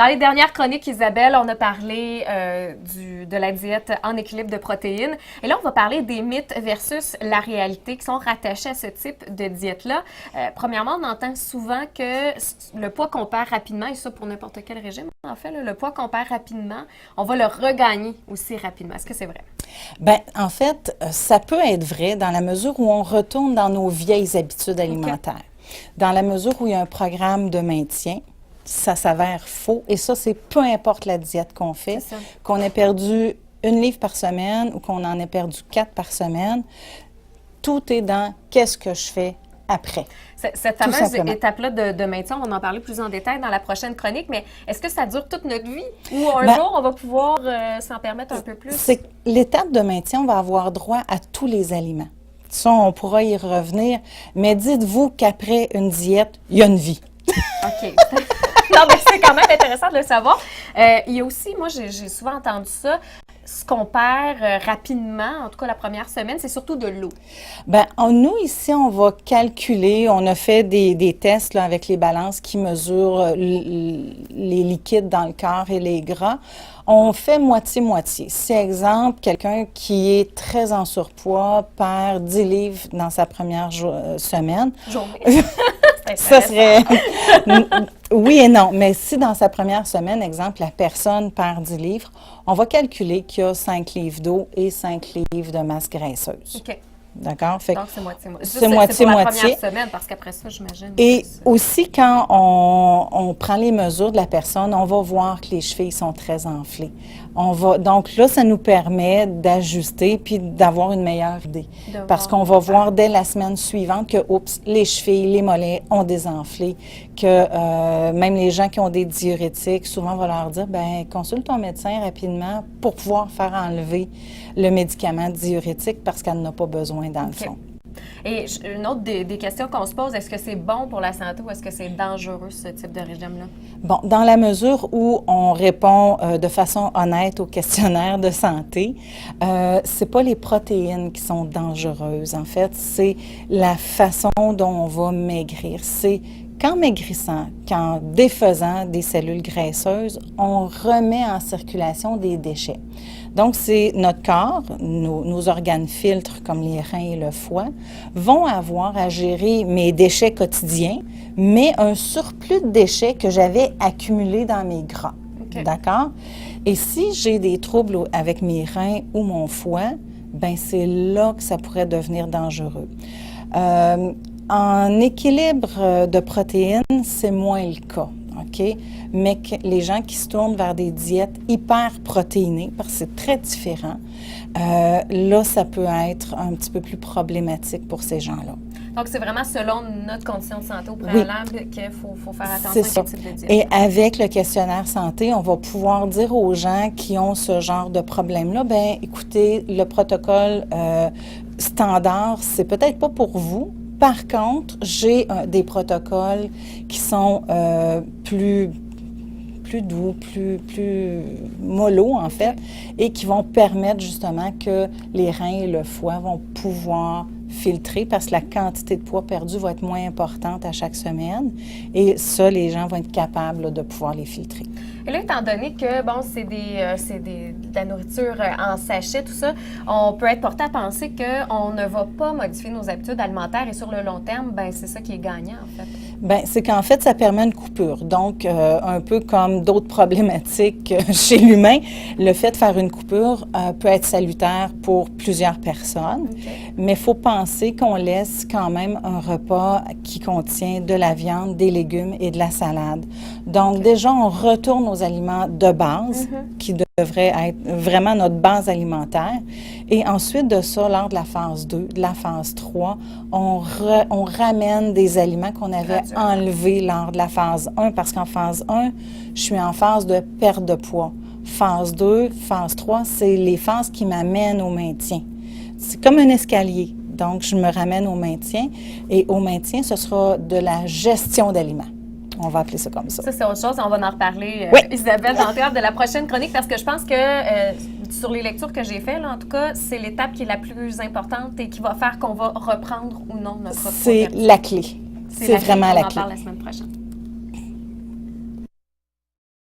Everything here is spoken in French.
Dans les dernières chroniques, Isabelle, on a parlé de la diète en équilibre de protéines. Et là, on va parler des mythes versus la réalité qui sont rattachés à ce type de diète-là. Premièrement, on entend souvent que le poids qu'on perd rapidement, et ça pour n'importe quel régime, en fait, là, le poids qu'on perd rapidement, on va le regagner aussi rapidement. Est-ce que c'est vrai? Bien, en fait, ça peut être vrai dans la mesure où on retourne dans nos vieilles habitudes alimentaires. Okay. Dans la mesure où il y a un programme de maintien, ça s'avère faux. Et ça, c'est peu importe la diète qu'on fait, qu'on ait perdu 1 livre par semaine ou qu'on en ait perdu 4 par semaine. Tout est dans qu'est-ce que je fais après. Cette fameuse étape-là de maintien, on va en parler plus en détail dans la prochaine chronique, mais est-ce que ça dure toute notre vie ou un jour, on va pouvoir s'en permettre un peu plus? C'est l'étape de maintien, on va avoir droit à tous les aliments. Ça, on pourra y revenir, mais dites-vous qu'après une diète, il y a une vie. OK. Non, mais c'est quand même intéressant de le savoir. Il y a aussi, moi, j'ai souvent entendu ça, ce qu'on perd rapidement, en tout cas la première semaine, c'est surtout de l'eau. Bien, nous, ici, on va calculer, on a fait des tests là, avec les balances qui mesurent les liquides dans le corps et les gras. On fait moitié-moitié. Si, exemple, quelqu'un qui est très en surpoids perd 10 livres dans sa première semaine. Journée. Ça serait... Oui et non, mais si dans sa première semaine, exemple, la personne perd 10 livres, on va calculer qu'il y a 5 livres d'eau et 5 livres de masse graisseuse. OK. D'accord? Donc, c'est moitié-moitié. C'est moitié-moitié. C'est pour la première semaine, parce qu'après ça, j'imagine. Et aussi, quand on prend les mesures de la personne, on va voir que les chevilles sont très enflées. Donc là, ça nous permet d'ajuster puis d'avoir une meilleure idée. Parce qu'on va voir dès la semaine suivante que, oups, les chevilles, les mollets ont désenflé, que même les gens qui ont des diurétiques, souvent, on va leur dire, bien, consulte ton médecin rapidement pour pouvoir faire enlever le médicament diurétique parce qu'elle n'en a pas besoin dans le fond. Et une autre des questions qu'on se pose, est-ce que c'est bon pour la santé ou est-ce que c'est dangereux, ce type de régime-là? Bon, dans la mesure où on répond de façon honnête au questionnaire de santé, c'est pas les protéines qui sont dangereuses. En fait, c'est la façon dont on va maigrir. C'est qu'en maigrissant, qu'en défaisant des cellules graisseuses, on remet en circulation des déchets. Donc, c'est notre corps, nos organes filtres comme les reins et le foie, vont avoir à gérer mes déchets quotidiens, mais un surplus de déchets que j'avais accumulés dans mes gras. Okay. D'accord? Et si j'ai des troubles avec mes reins ou mon foie, ben c'est là que ça pourrait devenir dangereux. En équilibre de protéines, c'est moins le cas. OK? Mais que les gens qui se tournent vers des diètes hyper protéinées, parce que c'est très différent, là, ça peut être un petit peu plus problématique pour ces gens-là. Donc, c'est vraiment selon notre condition de santé au préalable qu'il faut faire attention à ce type de diète. Et avec le questionnaire santé, on va pouvoir dire aux gens qui ont ce genre de problème-là, bien, écoutez, le protocole standard, c'est peut-être pas pour vous. Par contre, j'ai des protocoles qui sont plus doux, plus mollo, en fait, et qui vont permettre justement que les reins et le foie vont pouvoir filtrer parce que la quantité de poids perdu va être moins importante à chaque semaine. Et ça, les gens vont être capables là, de pouvoir les filtrer. Et là, étant donné que, bon, c'est de la nourriture en sachet, tout ça, on peut être porté à penser qu'on ne va pas modifier nos habitudes alimentaires et sur le long terme, bien, c'est ça qui est gagnant, en fait. Bien, c'est qu'en fait, ça permet une coupure. Donc, un peu comme d'autres problématiques chez l'humain, le fait de faire une coupure peut être salutaire pour plusieurs personnes. Okay. Mais il faut penser qu'on laisse quand même un repas qui contient de la viande, des légumes et de la salade. Donc, déjà, on retourne aux aliments de base qui devraient être vraiment notre base alimentaire. Et ensuite de ça, lors de la phase 2, de la phase 3, on ramène des aliments qu'on avait enlevés lors de la phase 1 parce qu'en phase 1, je suis en phase de perte de poids. Phase 2, phase 3, c'est les phases qui m'amènent au maintien. C'est comme un escalier. Donc, je me ramène au maintien. Et au maintien, ce sera de la gestion d'aliments. On va appeler ça comme ça. Ça, c'est autre chose. On va en reparler, oui. Isabelle, dans le cadre de la prochaine chronique, parce que je pense que sur les lectures que j'ai faites, là, en tout cas, c'est l'étape qui est la plus importante et qui va faire qu'on va reprendre ou non notre C'est la clé. C'est vraiment la clé. On en parle la semaine prochaine.